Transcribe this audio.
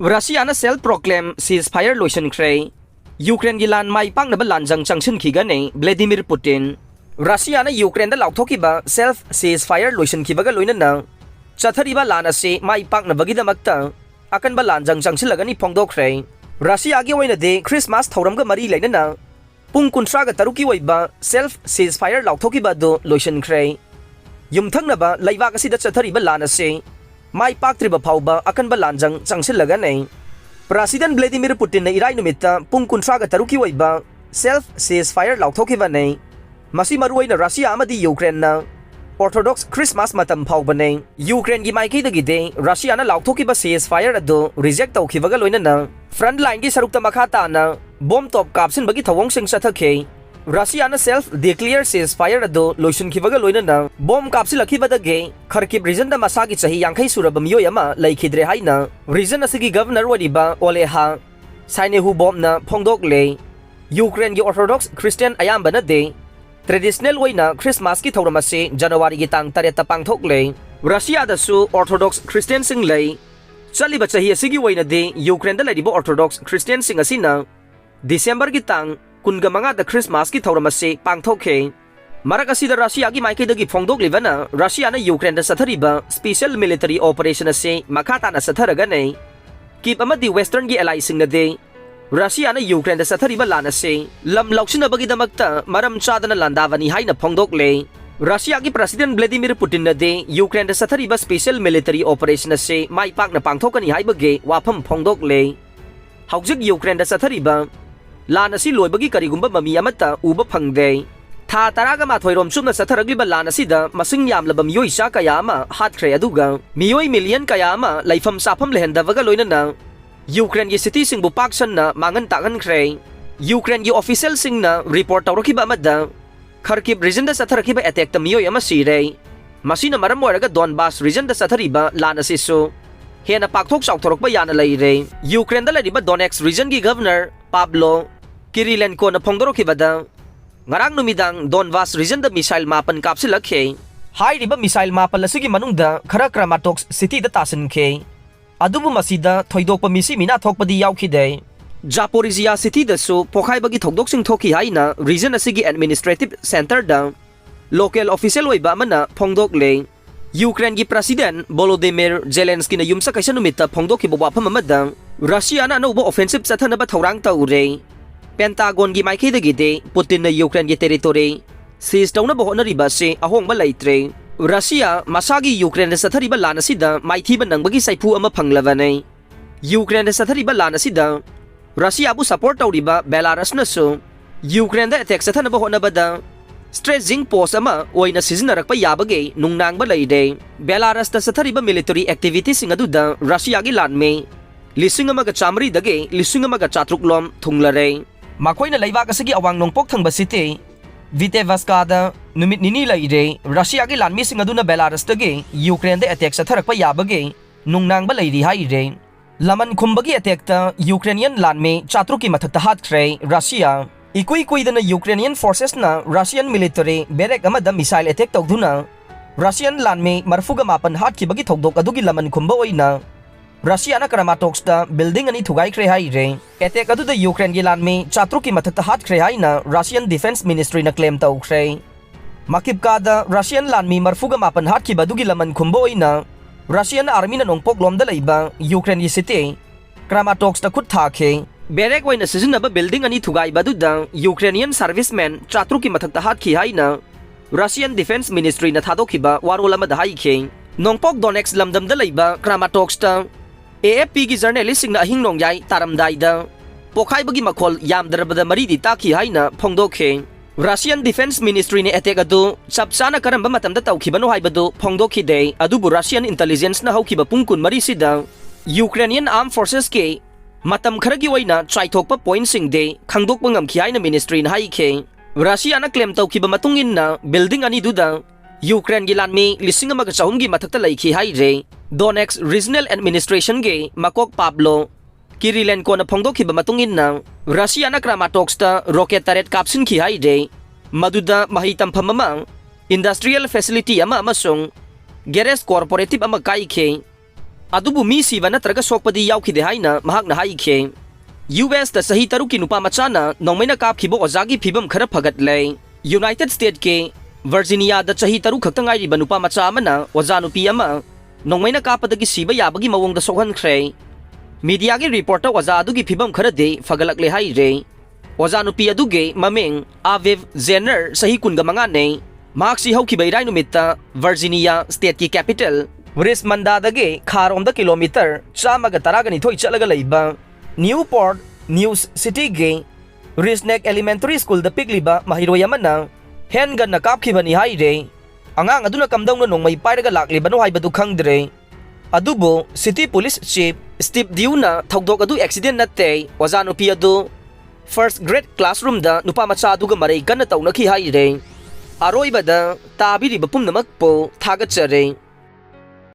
Russia self-proclaimed ceasefire loisankhre. Ukraine gi lan mai pangnaba lanjang changsin khigane Vladimir Putin. Russia Ukraine da lauthokiba self ceasefire loisankhibaga loinana chathariba lan ase mai pangnabagi damakta akanba lanjang changsilagani phongdokhre. Russia gi oina de Christmas thoramga mari leinana pung kuntra ga taruki oiba self ceasefire lauthokiba do loisankhre. Yumthangnaba laibak asida chathariba lan ase mai paktriba phauba akanba lanjang changsilagane. President Vladimir Putin na irai numita pung kuntra ga taruki oiba self ceasefire lauthokiba ne masi maruai na Russia amadi Ukraine na Orthodox Christmas matam phaubaneng Ukraine gi maikei dagi de Russia na lauthokiba ceasefire ado reject tawkhibaga loinana frontline gi sarukta makhata na bomb top kapsin bagi thawong sing sathakhe Russia na self declare ceasefire ado loisankhibaga loinana bomb kapsilakibadage Kharkiv region da masagi chahi yankhai suraba miyoi ama laikhidre haina region asigi governor wariba Oleha Sainehu bomb na phongdok le Ukraine gi Orthodox Christian ayamba na de traditional way na Christmas ki thauramase January gi tang tareta pangthok le Russia da su Orthodox Christian sing le chaliba chahi asigi way na de Ukraine da ladibo Orthodox Christian sing asina December gi tang kunga manga da Christmas ki thauramase pangthokhe marak asida Russia gi maikei dagi phongdok livana Russia na Ukraine da sathariba special military operation ase makhata na satharaga ne kip amadi western gi ally sing na de Russia na Ukraine da sathariba lan ase lam lauksinabagi damakta maram chadana landavani haina phongdok le Russia gi President Vladimir Putin na de Ukraine da sathariba special military operation ase mai pak na pangthokani haibage wafam phongdok le haujik Ukraine da sathariba lan asi loibagi karigumba mami amata uba phangde tha taraga ma thoirom chumna satharagliba lan asida masing yamlaba miyoi sa kaya ama Hatkhre aduga miyoi million kaya ama laifam safam lehendavaga loinana Ukraine gi city sing bu paksan na mangan tangan khre Ukraine gi official sing na report tawrakiba amada Kharkiv region da satharakiba attack ta miyoi ama sire masina maram waraga Donbas region da sathariba lan asiso Henna pakthok chawthorokba yana leire Ukraine da lariba Donetsk region gi governor Pablo Kirilenko na phongdorokibada ngarang numidang Donbas region da missile mapan kapsilakhe Hairi ba missile mapal asigi manungda khara Kramatorsk city da tasankhe adubu masida thoidokpa misi mina thokpadi yaukhide Zaporizhia city da su pokhaibagi thokdoksing thoki haina region asigi administrative center da local official oiba amana phongdok le Ukraine gi president Volodymyr Zelensky na yumsa kaisa numita phongdoki bawafam amada Russia na no offensive sathanaba thorang taure Pentagon gi maikei dagi de Putin na Ukraine gi territory seize tawna bohona riba se ahongba leitre Russia masagi Ukraine sa sathariba lan asida maithiba nangbagi saipu ama phanglavane Ukraine sa sathariba lan asida Russia bu support tawriba Belarus na so Ukraine da attack sathanaba honabada stretching post ama oina sizinarakpa yabage nungnangba leide Belarus da sathariba military activities singadu da Russia gi Lanmi lisingama ga chamri dage lisingama ga chatruklom thunglare makoina leibak asigi awang nongpok thangba city Vitevaskada numit nini leire Russia gi Lanmi sing aduna Belarus dage Ukraine da attack satharakpa yabage nungnangba leiri haire Laman Khumba gi attack ta Ukrainian Lanmi chatruki mathakta Hatkhre Russia ikui kuidana Ukrainian forces na Russian military barrack amada missile attack tawduna Russian Lanmi marfuga mapan Hatkhibagi thokdok adugi Laman Khumba oina Russia na Kramatorsk ta building ani thugai haire attack adu da Ukraine gi Lanmi chatruki mathakta Hatkhre haina Russian Defense Ministry na claim tawkhre makipka da Russian Lanmi marfuga mapan Hatkhibagi adugi Laman Khumba oina Russian army na nongpok lomda leiba Ukraine gi city Kramatorsk ta khut thakhe barrack oina sizinaba building ani thugai badu da Ukrainian servicemen chatruki mathakta Hatkhi haina Russian Defense Ministry na thadokhiba warolama da haikhe nongpok Donetsk lamdam da leiba Kramatorsk ta AFP gi journalist sing na ahing nongyai taramdai da pokhaibagi makhol yamdarabada mari di takhi haina phongdokhe Russian Defense Ministry ne attack adu chapchana karamba matamda tawkhibano haibadu phongdokhi de adubu Russian intelligence na haukiba pungkun mari sida Ukrainian Armed Forces ke matam kharagi oina chaithokpa point sing de khangdokpa ngamkhi haina ministry na haikhe Russia na claim tawkhiba matungin na building ani duda Ukraine gi Lanmi lising amaga chahum gi mathakta leikhi haire Donetsk Regional Administration ge makok Pablo Kirilenko na phongdokhiba matungin na Russia na Kramatorsk ta rocket turret kapsin khi haire maduda mahitam phamama industrial facility ama amasung garage corporative ama kaikhe ꯑꯗꯨꯕꯨ ꯃꯤ ꯁꯤꯕ ꯅꯠꯇ꯭ꯔꯒ ꯁꯣꯛꯄꯗꯤ ꯌꯥꯎꯈꯤꯗꯦ ꯍꯥꯏꯅ ꯃꯍꯥꯛꯅ ꯍꯥꯏꯈꯤ꯫ ꯌꯨ.ꯑꯦꯁ.ꯇ ꯆꯍꯤ 6ꯀꯤ ꯅꯨꯄꯥ ꯃꯆꯥꯅ ꯅꯣꯡꯃꯩꯅ ꯀꯥꯞꯈꯤꯕ ꯑꯣꯖꯥꯒꯤ ꯐꯤꯕꯝ ꯈꯔ ꯐꯒꯠꯂꯦ꯫ ꯌꯨꯅꯥꯏꯇꯦꯗ ꯁ꯭ꯇꯦꯠꯀꯤ ꯚꯔꯖꯤꯅꯤꯌꯥꯗ ꯆꯍꯤ 6 ꯈꯛꯇ ꯉꯥꯏꯔꯤꯕ ꯅꯨꯄꯥ ꯃꯆꯥ ꯑꯃꯅ ꯑꯣꯖꯥ ꯅꯨꯄꯤ ꯑꯃ ꯅꯣꯡꯃꯩꯅ ꯀꯥꯞꯄꯗꯒꯤ ꯁꯤꯕ ꯌꯥꯕꯒꯤ ꯃꯑꯣꯡꯗ ꯁꯣꯛꯍꯟꯈ꯭ꯔꯦ꯫ ꯃꯤꯗꯤꯌꯥꯒꯤ ꯔꯤꯄꯣꯔꯠꯇ ꯑꯣꯖꯥ ꯑꯗꯨꯒꯤ ꯐꯤꯕꯝ ꯈꯔꯗꯤ ꯐꯒꯠꯂꯛꯂꯦ ꯍꯥꯏꯔꯦ꯫ ꯑꯣꯖꯥ ꯅꯨꯄꯤ ꯑꯗꯨꯒꯤ ꯃꯃꯤꯡ ꯑꯥꯚꯤꯚ ꯖꯦꯟꯅꯔ ꯆꯍꯤ 15ꯅꯤ꯫ ꯃꯍꯥꯛꯁꯤ ꯍꯧꯈꯤꯕ ꯏꯔꯥꯏ ꯅꯨꯃꯤꯠꯇ ꯚꯔꯖꯤꯅꯤꯌꯥ ꯁ꯭ꯇꯦꯠꯀꯤ ꯀꯦꯄꯤꯇꯦꯜ ꯔꯤꯆꯃꯟꯗꯗꯒꯤ ꯈꯥꯔꯣꯝꯗ ꯀꯤꯂꯣꯃꯤꯇꯔ 112 ꯆꯠꯂꯒ ꯂꯩꯕ ꯅ꯭ꯌꯨꯄꯣꯔꯠ ꯅ꯭ꯌꯨꯁ ꯁꯤꯇꯤꯒꯤ ꯔꯤꯁꯅꯦꯛ ꯑꯦꯂꯤꯃꯦꯟꯇꯔꯤ ꯁ꯭ꯀꯨꯜꯗ ꯄꯤꯛꯂꯤꯕ ꯃꯍꯩꯔꯣꯏ ꯑꯃꯅ ꯍꯦꯟꯒꯟꯅ ꯀꯥꯞꯈꯤꯕꯅꯤ ꯍꯥꯏꯔꯦ꯫ ꯑꯉꯥꯡ ꯑꯗꯨꯅ ꯀꯝꯗꯧꯅ ꯅꯣꯡꯃꯩ ꯄꯥꯏꯔꯒ ꯂꯥꯛꯂꯤꯕꯅꯣ ꯍꯥꯏꯕꯗꯨ ꯈꯪꯗ꯭ꯔꯦ꯫ ꯑꯗꯨꯕꯨ ꯁꯤꯇꯤ ꯄꯨꯂꯤꯁ ꯆꯤꯐ ꯁ꯭ꯇꯤꯚ ꯗ꯭ꯌꯨꯅ ꯊꯧꯗꯣꯛ ꯑꯗꯨ ꯑꯦꯛꯁꯤꯗꯦꯟ ꯅꯠꯇꯦ, ꯑꯣꯖꯥ ꯅꯨꯄꯤ ꯑꯗꯨ ꯐꯔꯁꯠ ꯒ꯭ꯔꯦꯗ ꯀ꯭ꯂꯥꯁꯔꯨꯝꯗ ꯅꯨꯄꯥ ꯃꯆꯥ ꯑꯗꯨꯒ ꯃꯔꯩ ꯀꯟꯅ ꯇꯧꯅꯈꯤ ꯍꯥꯏꯔꯦ꯫ ꯑꯔꯣꯏꯕꯗ ꯇꯥꯕꯤꯔꯤꯕ ꯄꯨꯝꯅꯃꯛꯄꯨ ꯊꯥꯒꯠꯆꯔꯤ꯫